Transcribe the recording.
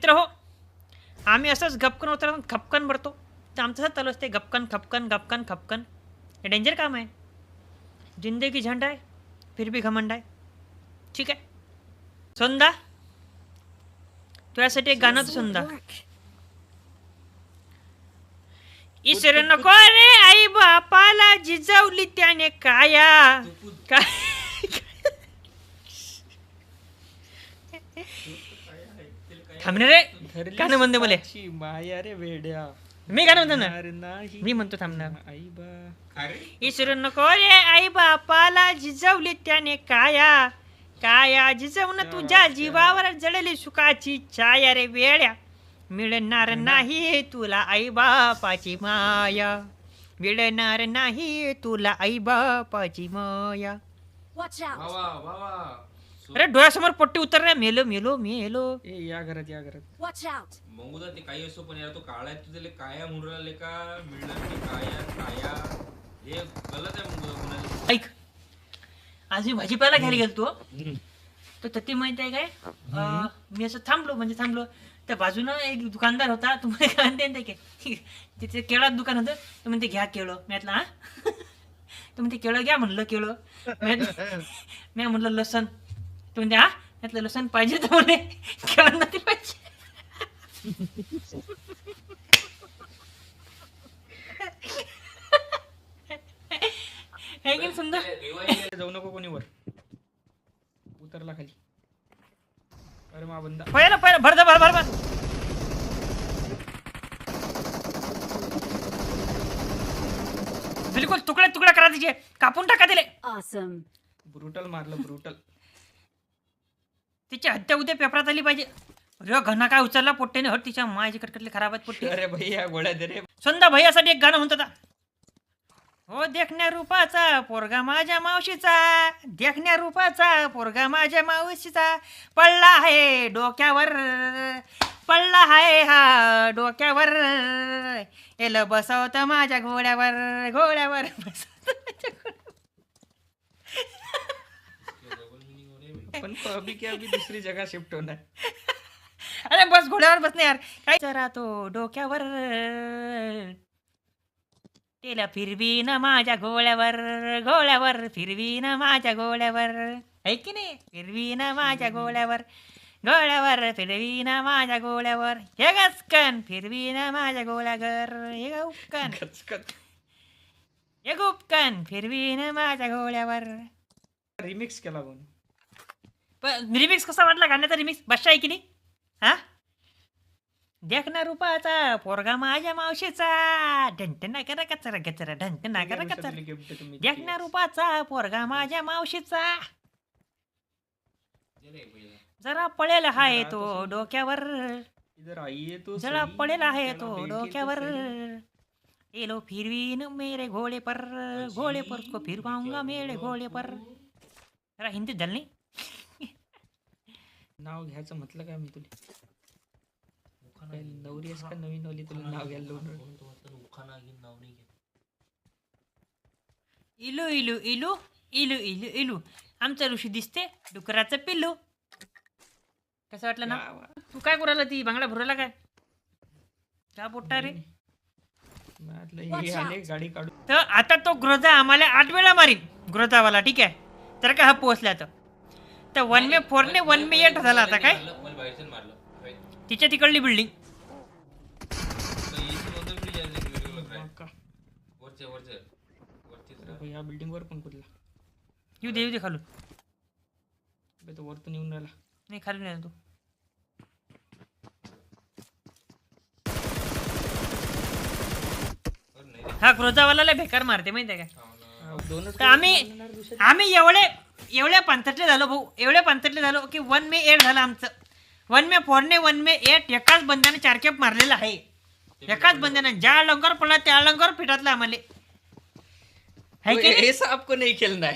मित्र हो, आम्ही असंच गपकन उतरतो खपकन भरतो. तर आमचं असं चालू असते, गपकन खपकन गपकन खपकन. हे डेंजर काम आहे. जिंदगी झंड आहे, फिर भी घमंड आहे. ठीक आहे संदा, तुझ्यासाठी एक गाणं संदा. ईश्वर नको रे आई बापाला जिजवली त्याने काया. थांबणे रे, गाणं म्हणते मला. माया रे वेड्या, मी गाणं म्हणतो ना, नाही मी म्हणतो थांबणार. आई बा. ईश्वर नको रे आई बापाला जिजवली त्याने काया. काया जिजवून तुझ्या जीवावर जळली सुखाची छाया रे वेड्या. मिळणार नाही तुला आई बापाची माया. मिळणार नाही तुला आई बापाची माया. Watch out! वा वा वा. अरे डोळ्यासमोर पट्टी उतर रे. मेलो मेलो मेलो. ए या घरात या घरात. Watch out! मंगूदा ते काही असो, पण यार तो काळा आहे तुझे काया म्हणून राहिले का मिळणार नाही काया काया. हे गलत आहे मंगूदा कोणाला. ऐक, आज मी भाजीपाला घ्यायला गेलतो. तर तती माहिती आहे काय, मी असं थांबलो. त्या बाजूनं एक दुकानदार होता. तुम्हाला काय म्हणते की तिथे केळाचं दुकान होतं. तर म्हणते घ्या केळं. मी म्हटलं हा. तर म्हणते केळं घ्या. म्हणलं केळं. मी म्हणलं लसण. तर म्हणते हा. म्हटलं लसण पाहिजे. तर म्हणे केळं नाही पाहिजे. हे की सुंदर. जाऊ नको कोणी वर. उतरला खाली. अरे मा बंदा. पहिलं भर. बिलकुल तुकडा करा तिचे. कापून टाका दिले. Awesome! ब्रुटल मारलं ब्रुटल. तिची हत्या उद्या पेपरात आली पाहिजे. अरे घना काय उचलला पोट्टेने. हट तिच्या मायची कटकटली खराब आहेत पोट्टे. अरे भैया गोळ्या दे रे. संदा भैयासाठी एक गाणं म्हणतो आता. हो देखण्या रूपाचा पोरगा माझ्या मावशीचा. देखण्या रूपाचा पोरगा माझ्या मावशीचा. पडला आहे डोक्यावर. पडला आहे हा डोक्यावर. एल बसवत माझ्या घोड्यावर. बसवत माझ्या घोड्यावर. पण अभी क्या अभी दुसरी जगह शिफ्ट होना है. अरे बस घोड्यावर बसणे यार. काय जरा तो डोक्यावर. तेला फिरवीन माझ्या घोड्यावर फिरवीन माझ्या घोड्यावर. है की नाही. फिरवीन माझ्या घोड्यावर फिरवीन माझ्या घोड्यावर. हे गचकन फिरवीन माझ्या घोड्यावर. हे गुपकन कचकच. हे गुपकन फिरवीन माझ्या घोड्यावर. रिमिक्स केला कोण. रिमिक्स कसा वाटला गाण्याचा रिमिक्स. बादशाह आहे की नाही हा. देखना रूपाचा पोरगा माझ्या मावशीचा. ढंटना करा कचरा कचरा. ढंटना करा कचरा. देखना रूपाचा पोरगा माझ्या मावशीचा. जरा पळेल आहे तो डोक्यावर. इधर आइए तो जरा सही. पळेल आहे त्याला तो देखिए तो डोक्यावर. सही. एलो फिरवीन मेरे घोड़े पर उसको फिरवाऊंगा मेरे घोड़े पर. जरा हिंदीत झालं नाही. नाव घ्यायचं म्हटलं काय मी तुला. नवरी आहेस का नवीन नवली तुला नाव घ्यायला लावून. इलू इलू इलू इलू इलू इलू. आमचा ऋषी दिसते डुकराचं पिल्लू. कसं वाटलं ना. तू काय करायला ती बांगडा भरायला काय का पोट्टा रे. म्हटलं हे आले गाडी काढू. तर आता तो ग्रोजा आम्हाला 8 वेळा मारीन ग्रोजावाला. ठीक आहे तर का हा पोहोचला तर 1v4 ने 1v8 झाला आता काय. मला बाहेरचं मारलं. तिच्या तिकडली बिल्डिंग. या बिल्डिंग वर पण कुठला. येऊ दे खालून. तो वरतून येऊन राहिला. नाही खालून नाही तू. हा क्रोजावाला बेकार मारते माहिती आहे का. दोनच तर आम्ही एवढ्या पंथटले झालो भाऊ. एवढ्या पंथटले झालो की 1v8 झालं आमचं. 1v4 ने 1v8 एकाच बंद्याने 4 केप मारलेला आहे. एकाच बंद्याने ज्या लंगर पडला त्या लंगर फिटतला आम्हाला. है की नाही? ऐसा आपको नहीं खेलना है.